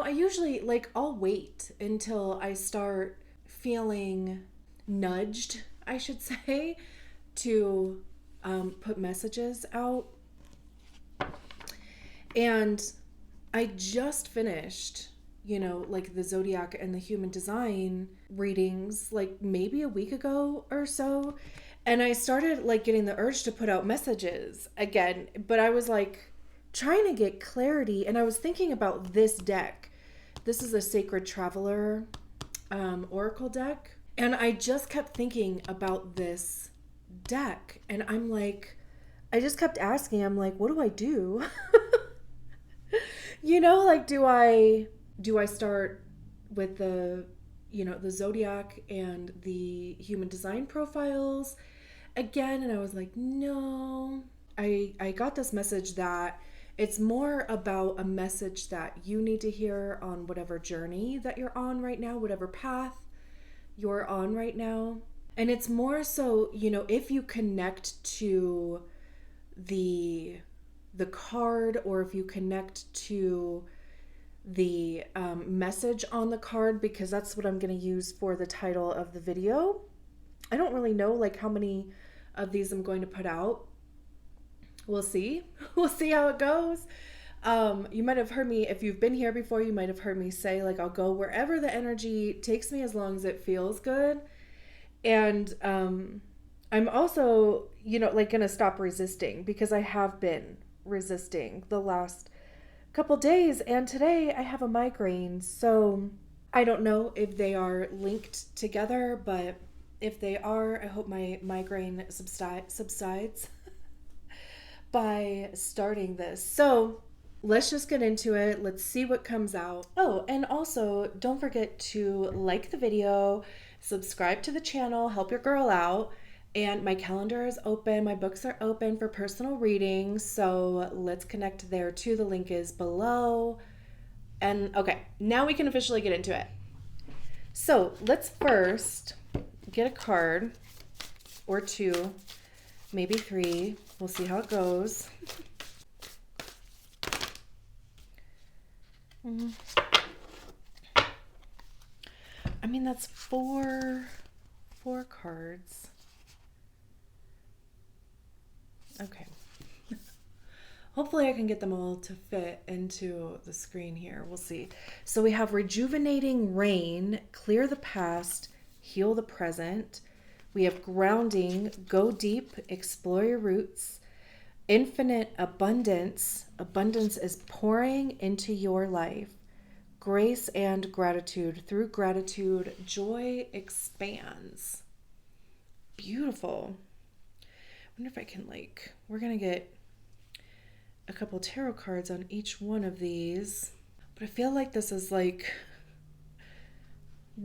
I usually like I'll wait until I start feeling nudged, I should say, to put messages out. And I just finished, like the zodiac and the human design readings, like maybe a week ago or so. And I started like getting the urge to put out messages again, but I was like trying to get clarity. And I was thinking about this deck. This is a Sacred Traveler Oracle deck. And I just kept thinking about this deck. And I'm like, I just kept asking, I'm like, what do I do? Like do I start with the zodiac and the human design profiles again? And I was like, no. I got this message that it's more about a message that you need to hear on whatever journey that you're on right now, whatever path you're on right now. And it's more so, if you connect to the card, or if you connect to the message on the card, because that's what I'm going to use for the title of the video. I don't really know like how many of these I'm going to put out. We'll see. We'll see how it goes. You might have heard me, if you've been here before, you might have heard me say like I'll go wherever the energy takes me as long as it feels good. And I'm also, like going to stop resisting, because I have been resisting the last couple days, and today I have a migraine. So I don't know if they are linked together, but if they are, I hope my migraine subsides by starting this. So let's just get into it. Let's see what comes out. Oh, and also don't forget to like the video, subscribe to the channel, help your girl out. And my calendar is open. My books are open for personal readings. So let's connect there too. The link is below. And okay, now we can officially get into it. So let's first get a card or two, maybe three. We'll see how it goes. I mean, that's four cards. Okay. Hopefully I can get them all to fit into the screen here. We'll see. So we have Rejuvenating Rain, Clear the Past, Heal the Present. We have Grounding, Go Deep, Explore Your Roots. Infinite Abundance, Abundance is pouring into your life. Grace and Gratitude, through gratitude, joy expands. Beautiful. I wonder if I can we're going to get a couple tarot cards on each one of these. But I feel like this is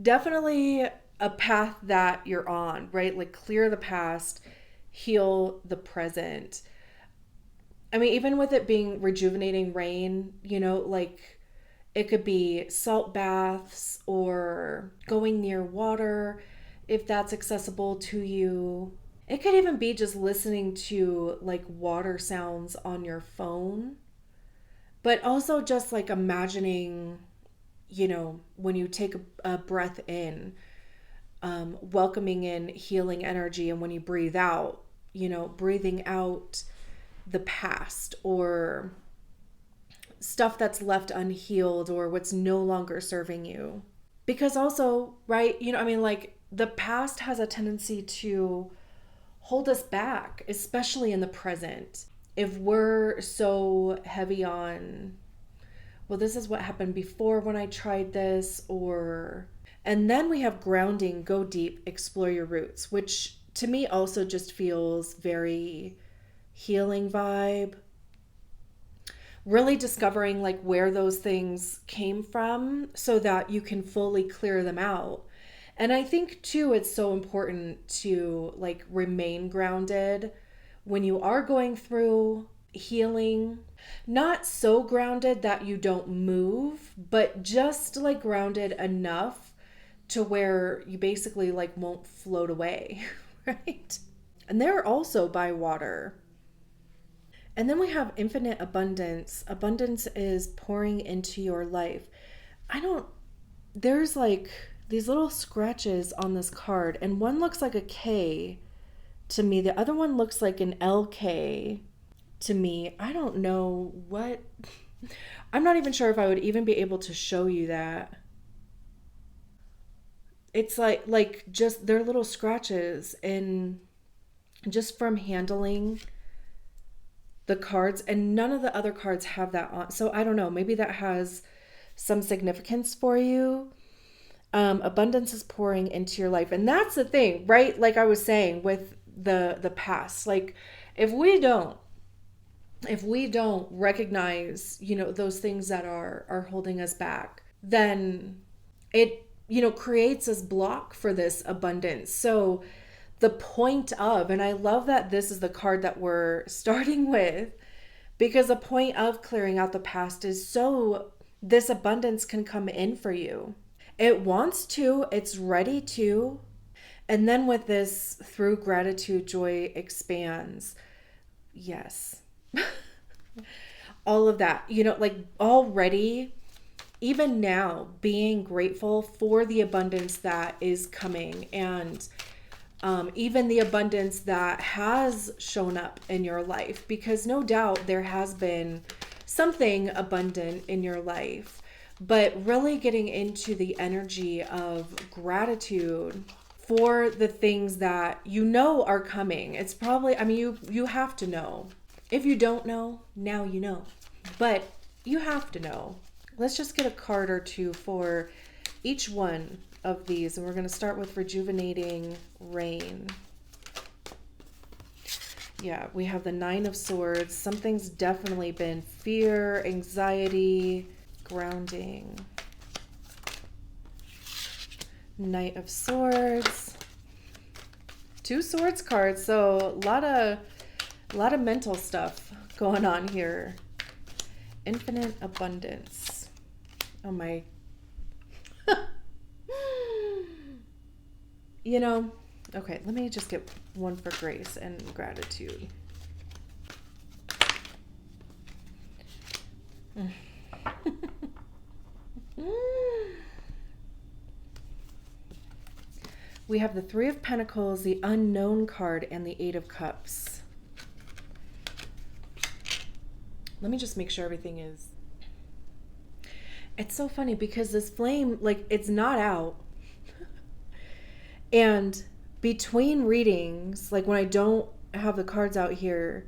definitely a path that you're on, right? Like clear the past, heal the present. I mean, even with it being rejuvenating rain, it could be salt baths or going near water if that's accessible to you. It could even be just listening to water sounds on your phone, but also just imagining, when you take a breath in, welcoming in healing energy, and when you breathe out, breathing out the past or stuff that's left unhealed or what's no longer serving you. Because also, right, the past has a tendency to hold us back, especially in the present. If we're so heavy on, well, this is what happened before when I tried this, and then we have Grounding, Go Deep, Explore Your Roots, which to me also just feels very healing vibe. Really discovering where those things came from so that you can fully clear them out. And I think too, it's so important to remain grounded when you are going through healing. Not so grounded that you don't move, but just grounded enough to where you basically won't float away, right? And they're also by water. And then we have Infinite Abundance. Abundance is pouring into your life. I don't, there's like these little scratches on this card, and one looks like a K to me. The other one looks like an LK to me. I don't know what. I'm not even sure if I would even be able to show you that. It's like just they're little scratches, and just from handling the cards, and none of the other cards have that on. So I don't know, maybe that has some significance for you. Abundance is pouring into your life, and that's the thing, right? Like I was saying with the past, like if we don't if we don't recognize, those things that are holding us back, then it, creates this block for this abundance. So the point of, and I love that this is the card that we're starting with, because the point of clearing out the past is so this abundance can come in for you. It wants to, it's ready to. And then with this, through gratitude, joy expands. Yes. All of that, like already, even now, being grateful for the abundance that is coming, and even the abundance that has shown up in your life, because no doubt there has been something abundant in your life, but really getting into the energy of gratitude for the things that are coming. It's probably, I mean, you have to know. If you don't know, now you know. But you have to know. Let's just get a card or two for each one of these. And we're going to start with Rejuvenating Rain. Yeah, we have the Nine of Swords. Something's definitely been fear, anxiety, grounding. Knight of Swords. Two Swords cards. So a lot of mental stuff going on here. Infinite abundance. Oh my. Okay, let me just get one for grace and gratitude. We have the Three of Pentacles, the Unknown card, and the Eight of Cups. Let me just make sure everything is... It's so funny because this flame, like, it's not out. And between readings, like when I don't have the cards out here,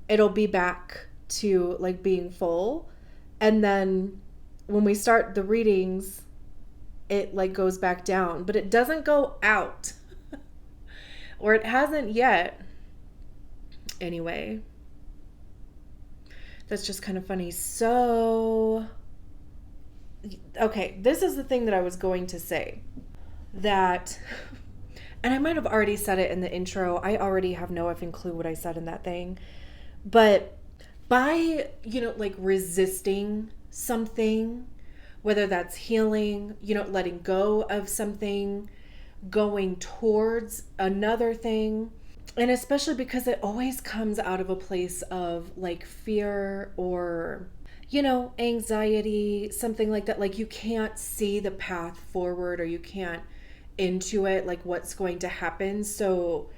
it'll be back to like being full. And then when we start the readings, it like goes back down, but it doesn't go out. Or it hasn't yet. Anyway, that's just kind of funny. So, okay, this is the thing that I was going to say. That, and I might have already said it in the intro. I already have no effing clue what I said in that thing. But by, like resisting something, whether that's healing, letting go of something, going towards another thing, and especially because it always comes out of a place of like fear or, anxiety, something like that. Like you can't see the path forward, or you can't intuit like what's going to happen. So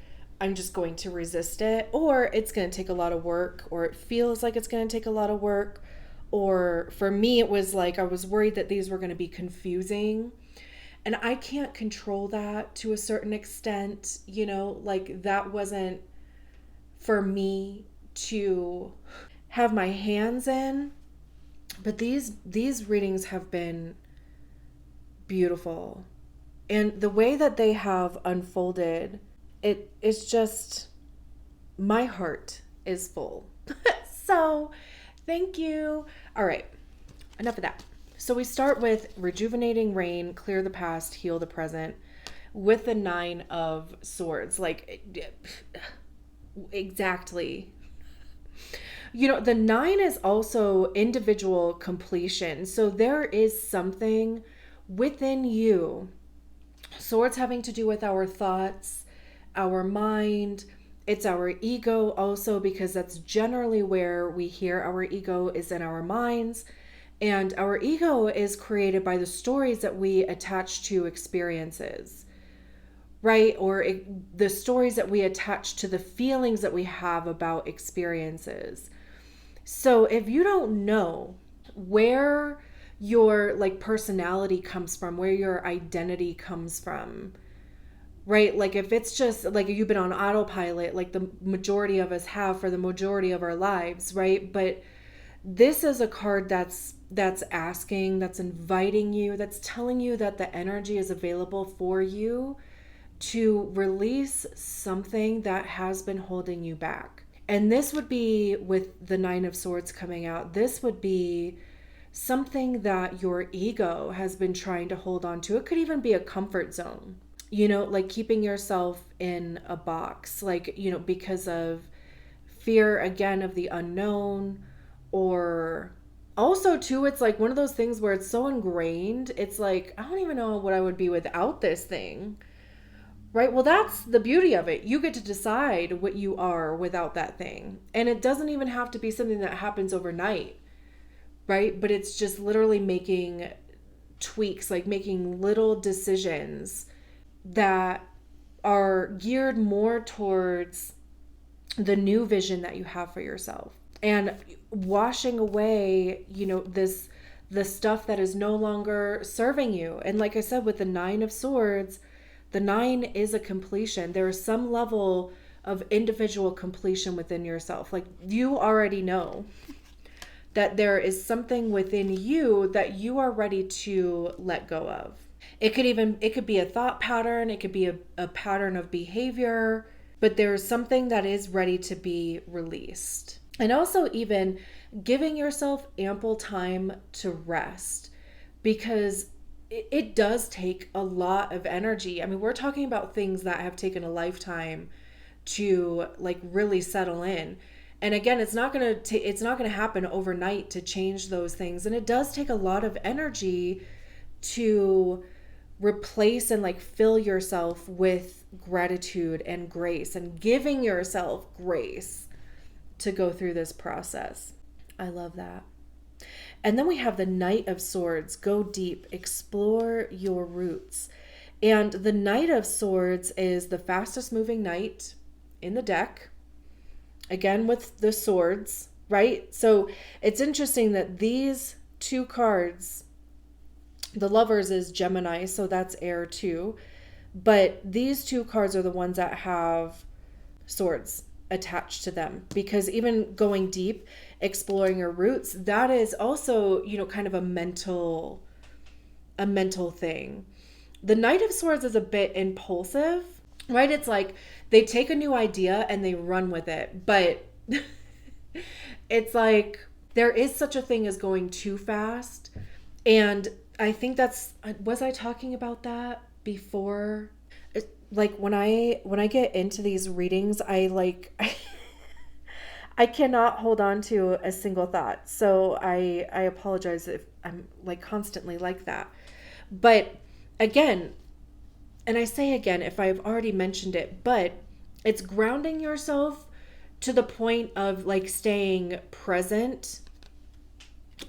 I'm just going to resist it, or it's going to take a lot of work, or it feels like it's going to take a lot of work. Or for me, it was like I was worried that these were going to be confusing. And I can't control that to a certain extent, like that wasn't for me to have my hands in. But these readings have been beautiful. And the way that they have unfolded, it's just, my heart is full. So thank you. All right, enough of that. So we start with Rejuvenating Rain, clear the past, heal the present, with the Nine of Swords. Like, exactly. The Nine is also individual completion. So there is something within you. Swords having to do with our thoughts, our mind. It's our ego also, because that's generally where we hear our ego is in our minds. And our ego is created by the stories that we attach to experiences, right? Or the stories that we attach to the feelings that we have about experiences. So if you don't know where your like personality comes from, where your identity comes from, right? Like if it's just like you've been on autopilot, like the majority of us have for the majority of our lives, right? But this is a card that's asking, that's inviting you, that's telling you that the energy is available for you to release something that has been holding you back. And this would be with the Nine of Swords coming out. This would be something that your ego has been trying to hold on to. It could even be a comfort zone, like keeping yourself in a box, like, because of fear, again, of the unknown, or also too, it's like one of those things where it's so ingrained. It's like, I don't even know what I would be without this thing. Right? Well, that's the beauty of it. You get to decide what you are without that thing. And it doesn't even have to be something that happens overnight, right? But it's just literally making tweaks, like making little decisions that are geared more towards the new vision that you have for yourself, and washing away, the stuff that is no longer serving you. And like I said, with the Nine of Swords, the nine is a completion. There is some level of individual completion within yourself. Like you already know that there is something within you that you are ready to let go of. It could be a thought pattern, it could be a pattern of behavior, but there's something that is ready to be released. And also even giving yourself ample time to rest, because it does take a lot of energy. I mean, we're talking about things that have taken a lifetime to like really settle in. And again, it's not going to happen overnight to change those things. And it does take a lot of energy to replace and like fill yourself with gratitude and grace, and giving yourself grace to go through this process. I love that. And then we have the Knight of Swords. Go deep, explore your roots. And the Knight of Swords is the fastest moving knight in the deck. Again, with the swords, right? So it's interesting that these two cards, the Lovers is Gemini, so that's air too. But these two cards are the ones that have swords attached to them, because even going deep, exploring your roots, that is also, kind of a mental thing. The Knight of Swords is a bit impulsive, right? It's like they take a new idea and they run with it, but it's like there is such a thing as going too fast. And I think was I talking about that before? Like when I get into these readings, I cannot hold on to a single thought. So I apologize if I'm like constantly like that. But again, and I say again, if I've already mentioned it, but it's grounding yourself to the point of like staying present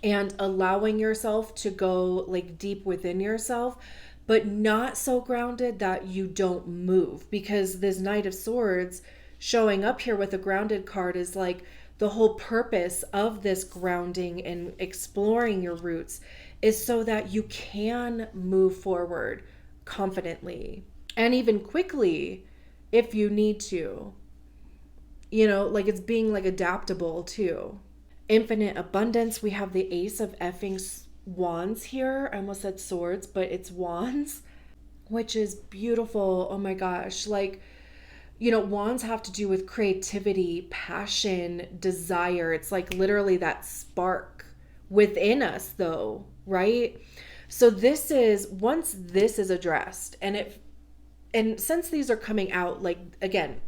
and allowing yourself to go like deep within yourself, but not so grounded that you don't move. Because this Knight of Swords showing up here with a grounded card is like the whole purpose of this grounding and exploring your roots is so that you can move forward confidently and even quickly if you need to. Like it's being like adaptable too. Infinite abundance. We have the Ace of effing Wands here. I almost said swords, but it's wands, which is beautiful. Oh my gosh. Like, wands have to do with creativity, passion, desire. It's like literally that spark within us though, right? So once this is addressed, and since these are coming out, like, again,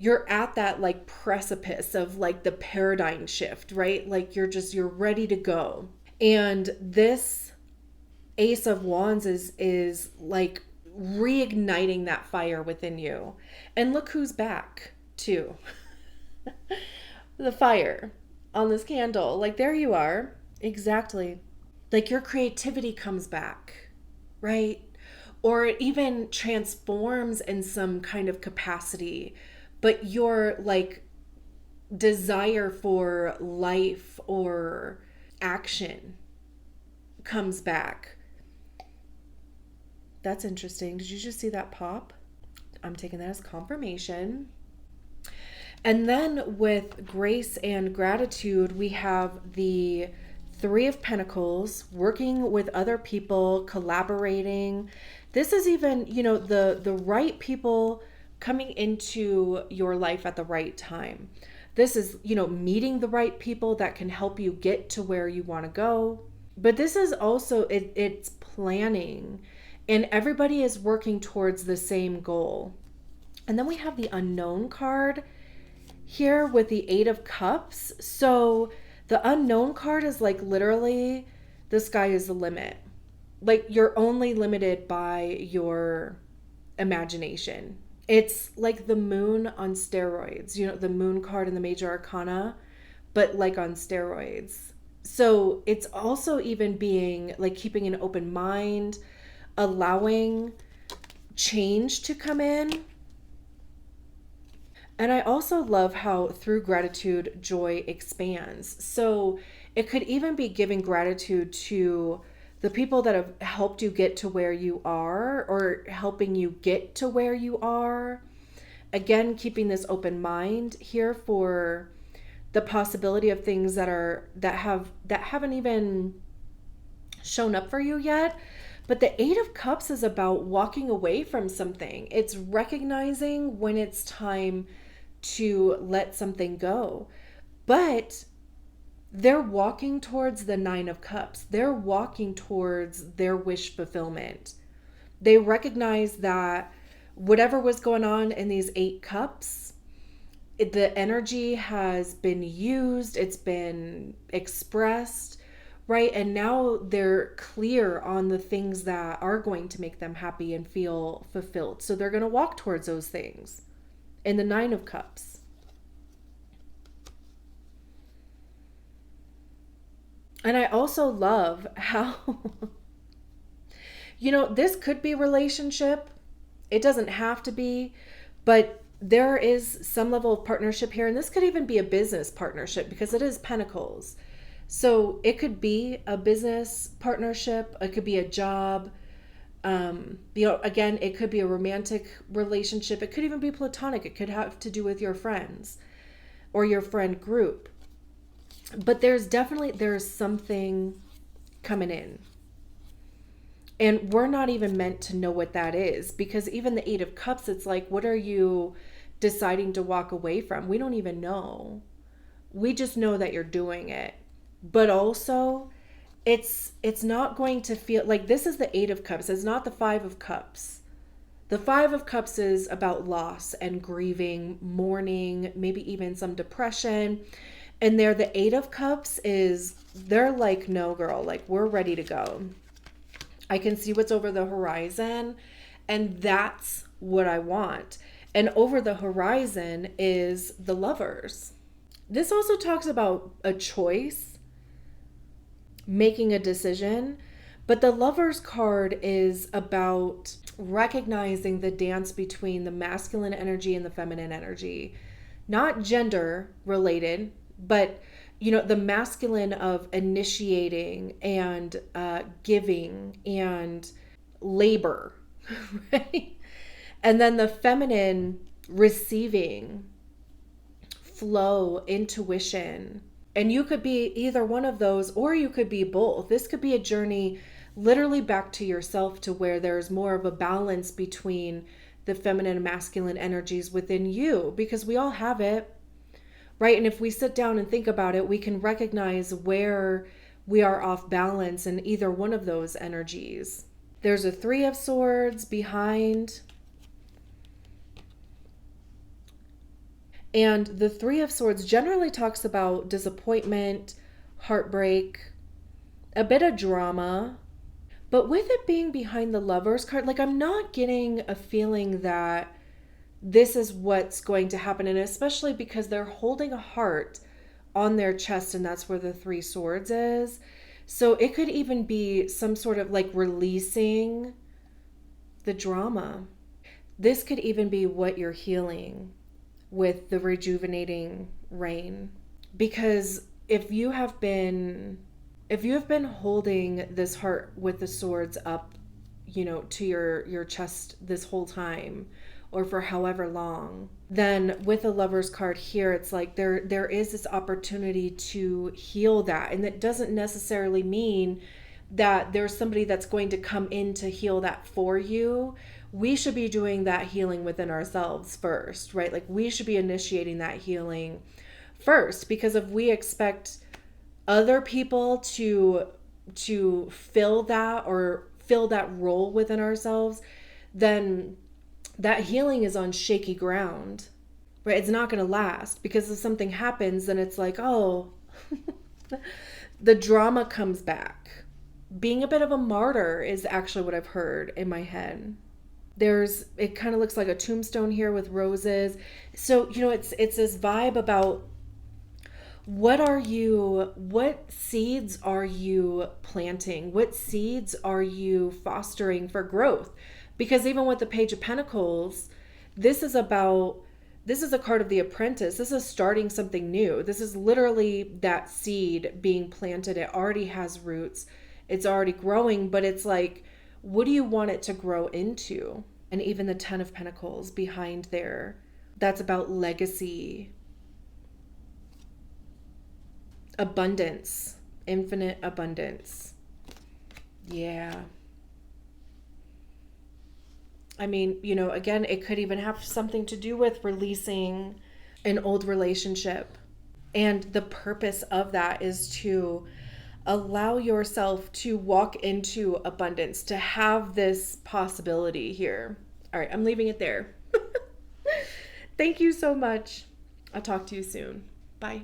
you're at that like precipice of like the paradigm shift, right? Like you're ready to go. And this Ace of Wands is like reigniting that fire within you. And look who's back too. The fire on this candle. Like there you are. Exactly. Like your creativity comes back, right? Or it even transforms in some kind of capacity, but your like desire for life or action comes back. That's interesting. Did you just see that pop? I'm taking that as confirmation. And then with grace and gratitude, we have the Three of Pentacles, working with other people, collaborating. This is even, the right people coming into your life at the right time. This is, meeting the right people that can help you get to where you want to go. But this is also it's planning, and everybody is working towards the same goal. And then we have the unknown card here with the Eight of Cups. So the unknown card is like literally the sky is the limit. Like you're only limited by your imagination. It's like the moon on steroids, the moon card in the major arcana, but like on steroids. So it's also even being like keeping an open mind, allowing change to come in. And I also love how through gratitude, joy expands. So it could even be giving gratitude to the people that have helped you get to where you are or helping you get to where you are. Again, keeping this open mind here for the possibility of things that haven't even shown up for you yet. But the Eight of Cups is about walking away from something. It's recognizing when it's time to let something go. But they're walking towards the Nine of Cups. They're walking towards their wish fulfillment. They recognize that whatever was going on in these Eight Cups, the energy has been used, it's been expressed, right? And now they're clear on the things that are going to make them happy and feel fulfilled. So they're going to walk towards those things. In the Nine of Cups. And I also love how, this could be relationship. It doesn't have to be, but there is some level of partnership here. And this could even be a business partnership because it is Pentacles. So it could be a business partnership. It could be a job. Again, it could be a romantic relationship. It could even be platonic. It could have to do with your friends or your friend group. But there's something coming in. And we're not even meant to know what that is because even the Eight of Cups, it's like, what are you deciding to walk away from? We don't even know. We just know that you're doing it. But also, it's not going to feel like this is the Eight of Cups. It's not the Five of Cups. The Five of Cups is about loss and grieving, mourning, maybe even some depression. And there, the Eight of Cups they're like, no, girl, like we're ready to go. I can see what's over the horizon, and that's what I want. And over the horizon is the Lovers. This also talks about a choice, making a decision, but the Lovers card is about recognizing the dance between the masculine energy and the feminine energy. Not gender related, but the masculine of initiating and giving and labor, right? And then the feminine receiving, flow, intuition. And you could be either one of those, or you could be both. This could be a journey literally back to yourself, to where there's more of a balance between the feminine and masculine energies within you, because we all have it, right? And if we sit down and think about it, we can recognize where we are off balance in either one of those energies. There's a Three of Swords behind. And the Three of Swords generally talks about disappointment, heartbreak, a bit of drama. But with it being behind the Lovers card, like I'm not getting a feeling that this is what's going to happen. And especially because they're holding a heart on their chest, and that's where the Three Swords is. So it could even be some sort of like releasing the drama. This could even be what you're healing with the rejuvenating rain. Because if you have been holding this heart with the swords up, to your chest this whole time, or for however long, then with the Lover's card here, it's like there is this opportunity to heal that. And that doesn't necessarily mean that there's somebody that's going to come in to heal that for you. We should be doing that healing within ourselves first, right? Like we should be initiating that healing first, because if we expect other people to fill that or fill that role within ourselves, then that healing is on shaky ground, right? It's not going to last, because if something happens, then it's like, oh, the drama comes back. Being a bit of a martyr is actually what I've heard in my head. It kind of looks like a tombstone here with roses. So, it's this vibe about what seeds are you planting? What seeds are you fostering for growth? Because even with the Page of Pentacles, this is a card of the apprentice. This is starting something new. This is literally that seed being planted. It already has roots. It's already growing, but it's like, what do you want it to grow into? And even the Ten of Pentacles behind there, that's about legacy, abundance, infinite abundance. Yeah. I mean, again, it could even have something to do with releasing an old relationship. And the purpose of that is to allow yourself to walk into abundance, to have this possibility here. All right, I'm leaving it there. Thank you so much. I'll talk to you soon. Bye.